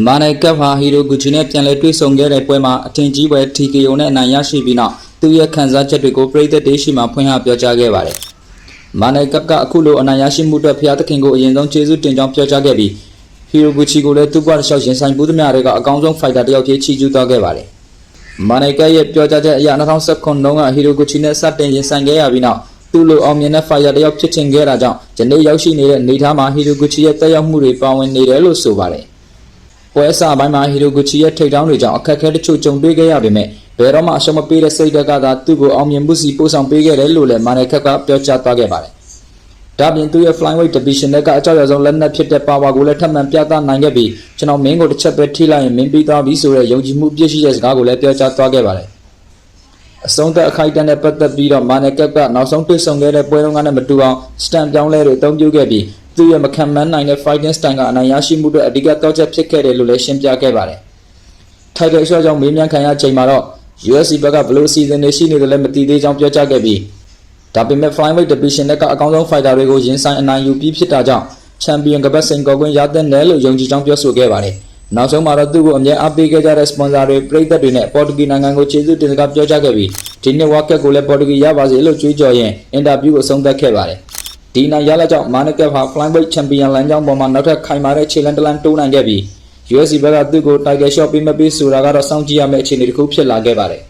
မာနယ်ကပ်ဟာဟီရိုဂူချီနဲ့ပြန်လည်တွေ့ဆုံခဲ့တဲ့ပွဲမှာအထင်ကြီးပွဲ TKO နဲ့အနိုင်ရရှိပြီးနောက်သူ့ရဲ့ခံစားချက်တွေကိုပရိသတ်တွေရှိမှဖွင့်ဟပြောကြားခဲ့ပါတယ်။မာနယ်ကပ်ကအခုလိုအနိုင်ရရှိမှုအတွက်ဖျားသခင်ကိုအရင်ဆုံးကျေးဇူးတင်ကြောင်းပြောကြားခဲ့ပြီးဟီရိုဂူချီကိုလည်းသူ့ဘဝတစ်လျှောက်ရင်ဆိုင်မှုသမျှတွေကအကောင်းဆုံးဖိုက်တာတစ်ယောက်ဖြစ်ချီးကျူးသွားခဲ့ပါတယ်။မာနယ်ကပ်ရဲ့ပြောကြားချက်အရ2019ခုနှစ်ကဟီရိုဂူချီနဲ့စတင်ရင်ဆိုင်ခဲ့ရပြီးနောက်သူ့လိုအောင်မြင်တဲ့ဖိုက်တာတစ်ယောက်ဖြစ်ချင်ခဲ့တာကြောင့်ယနေ့ရောက်ရှိနေတဲ့နေသားမှာဟီရိုဂူချီရဲ့တက်ရောက်မှုတွေပါဝင်နေတယ်လို့ဆိုပါတယ်။ပွဲအစပိုင်းမှာဟီရိုဂူချီရဲ့ထိပ်တောင်းတွေကြောင့်အခက်အခဲတချို့ကြုံတွေ့ခဲ့ရပေမဲ့ဘယ်တော့မှအရှုံးမပေးတဲ့စိတ်ဓာတ်ကသာသူ့ကိုအောင်မြင်မှုစီပို့ဆောင်ပေးခဲ့တယ်လို့လည်းမာနယ်ကပ်ကပြောကြားသွားခဲ့ပါတယ်။ဒါပြင်သူ့ရဲ့ flyweight division နဲ့ကအကြောက်ရဆုံးလက်နက်ဖြစ်တဲ့ power ကိုလည်းထပ်မံပြသနိုင်ခဲ့ပြီးကျွန်တော်မင်းကိုတစ်ချက်ပဲထိလိုက်ရင်မင်းပြီးသွားပြီဆိုတဲ့ယုံကြည်မှုပြည့်ရှိတဲ့စကားကိုလည်းပြောကြားသွားခဲ့ပါတယ်။အဆုံးသက်အခိုက်အတန့်နဲ့ပတ်သက်ပြီးတော့မာနယ်ကပ်ကနောက်ဆုံးတွေ့ဆုံခဲ့တဲ့ပွဲတော်ကနဲ့မတူအောင်စတန်ပြောင်းလဲတွေအသုံးပြုခဲ့ပြီးသူ့ရဲ့မခံမနိုင်တဲ့ fighting style ကအနိုင်ရရှိမှုတွေအဓိကတော့ချက်ဖြစ်ခဲ့တယ်လို့လည်းရှင်းပြခဲ့ပါတယ်။ Title shot ကြောင့်မေးမြန်းခံရချိန်မှာတော့ UFC ဘက်ကဘလို့အစီအစဉ်တွေရှိနေတယ်လဲမသိသေးကြောင်းပြောကြားခဲ့ပြီးဒါပေမဲ့ flyweight division နဲ့ကအကောင်းဆုံး fighter တွေကိုရင်ဆိုင်အနိုင်ယူပြီးဖြစ်တာကြောင့် champion ကပတ်စိန်ကော်ခွင့်ရတဲ့နယ်လို့ယုံကြည်ကြောင်းပြောဆိုခဲ့ပါတယ်။နောက်ဆုံးမှာတော့သူ့ကိုအမြဲအားပေးခဲ့ကြတဲ့ sponsor တွေပရိသတ်တွေနဲ့ပေါ်တူဂီနိုင်ငံကိုကျေးဇူးတင်စကားပြောကြားခဲ့ပြီးဒီနှစ်ဝါကက်ကိုလည်းပေါ်တူဂီရပါစေလို့ကြွေးကြော်ရင်းအင်တာဗျူးကိုဆုံးသက်ခဲ့ပါတယ်။ဒီနိုင်ရလာကြောင့်မာနယ်ကပ်ဟာ flyweight champion လမ်းကြောင်းပေါ်မှာနောက်ထပ်ခိုင်မာတဲ့ခြေလမ်းတစ်လမ်းတိုးနိုင်ခဲ့ပြီး UFC ဘက်ကသူ့ကို title shot ပေးမပေးဆိုတာကတော့စောင့်ကြည့်ရမယ့်အခြေအနေတစ်ခုဖြစ်လာခဲ့ပါတယ်။